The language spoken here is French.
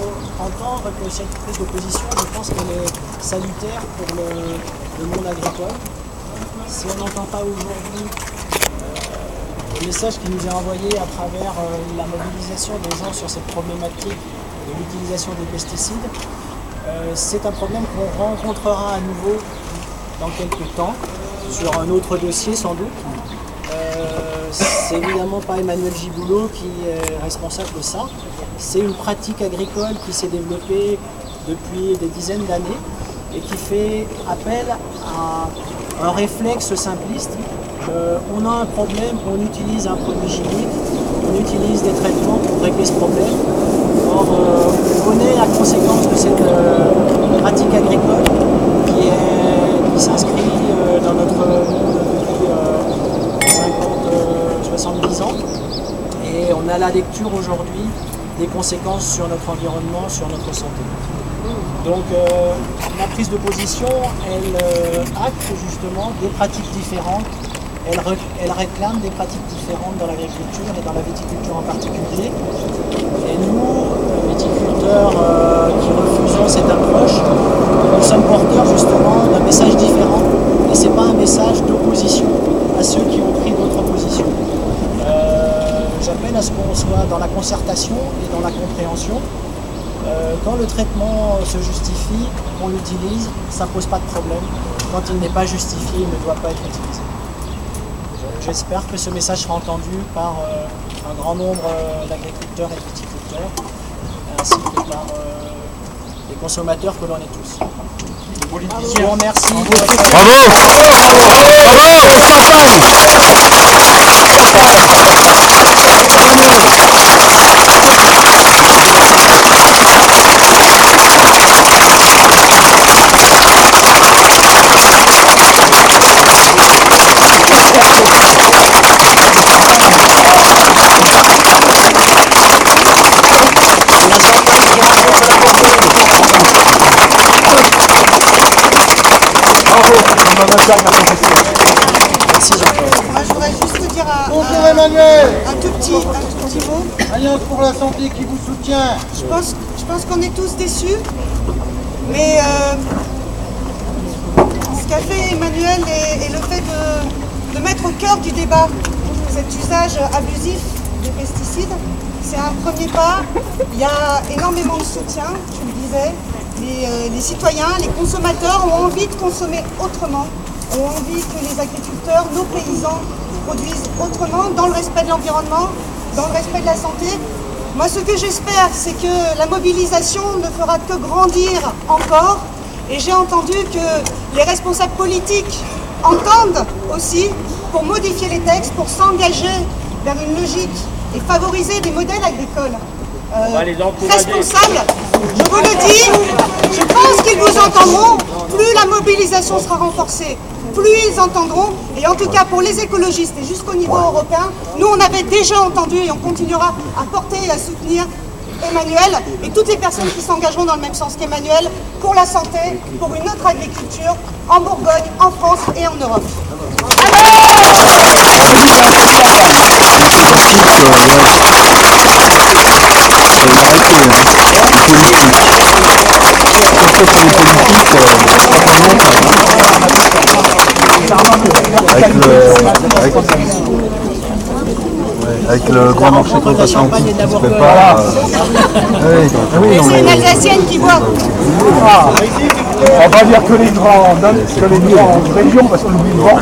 faut entendre que cette prise de position, je pense qu'elle est salutaire pour le monde agricole. Si on n'entend pas aujourd'hui le message qui nous est envoyé à travers la mobilisation des gens sur cette problématique de l'utilisation des pesticides, c'est un problème qu'on rencontrera à nouveau dans quelques temps, sur un autre dossier sans doute. C'est évidemment pas Emmanuel Giboulot qui est responsable de ça. C'est une pratique agricole qui s'est développée depuis des dizaines d'années et qui fait appel à un réflexe simpliste. On a un problème, on utilise un produit chimique, on utilise des traitements pour régler ce problème. Or, on connaît la conséquence de cette pratique agricole qui s'inscrit dans notre monde depuis 50-70 ans. Et on a la lecture aujourd'hui des conséquences sur notre environnement, sur notre santé. Donc la prise de position, elle acte justement des pratiques différentes. Elle réclame des pratiques différentes dans l'agriculture et dans la viticulture en particulier. Et nous, viticulteurs qui refusons cette approche, nous sommes porteurs justement d'un message différent. Et ce n'est pas un message d'opposition à ceux qui ont pris d'autres positions. J'appelle à ce qu'on soit dans la concertation et dans la compréhension. Quand le traitement se justifie, on l'utilise, ça ne pose pas de problème. Quand il n'est pas justifié, il ne doit pas être utilisé. J'espère que ce message sera entendu par un grand nombre d'agriculteurs et de viticulteurs, ainsi que par les consommateurs que l'on est tous. Je vous remercie. Merci Jean-Claude. Moi, je voudrais juste te dire Bonjour Emmanuel. un tout petit mot. Alliance pour la santé qui vous soutient. Je pense qu'on est tous déçus, mais ce qu'a fait Emmanuel et le fait de mettre au cœur du débat cet usage abusif des pesticides, c'est un premier pas. Il y a énormément de soutien, tu le disais. Les citoyens, les consommateurs ont envie de consommer autrement, ont envie que les agriculteurs, nos paysans, produisent autrement, dans le respect de l'environnement, dans le respect de la santé. Moi, ce que j'espère, c'est que la mobilisation ne fera que grandir encore. Et j'ai entendu que les responsables politiques entendent aussi pour modifier les textes, pour s'engager vers une logique et favoriser des modèles agricoles responsables. Je vous le dis, je pense qu'ils vous entendront. Plus la mobilisation sera renforcée, plus ils entendront. Et en tout cas, pour les écologistes et jusqu'au niveau européen, nous, on avait déjà entendu et on continuera à porter et à soutenir Emmanuel et toutes les personnes qui s'engageront dans le même sens qu'Emmanuel pour la santé, pour une autre agriculture en Bourgogne, en France et en Europe. Avec le grand marché de préparation qui ne se fait pas. C'est une Alsacienne qui boit. On va dire que les grandes régions, parce qu'on oublie le vent.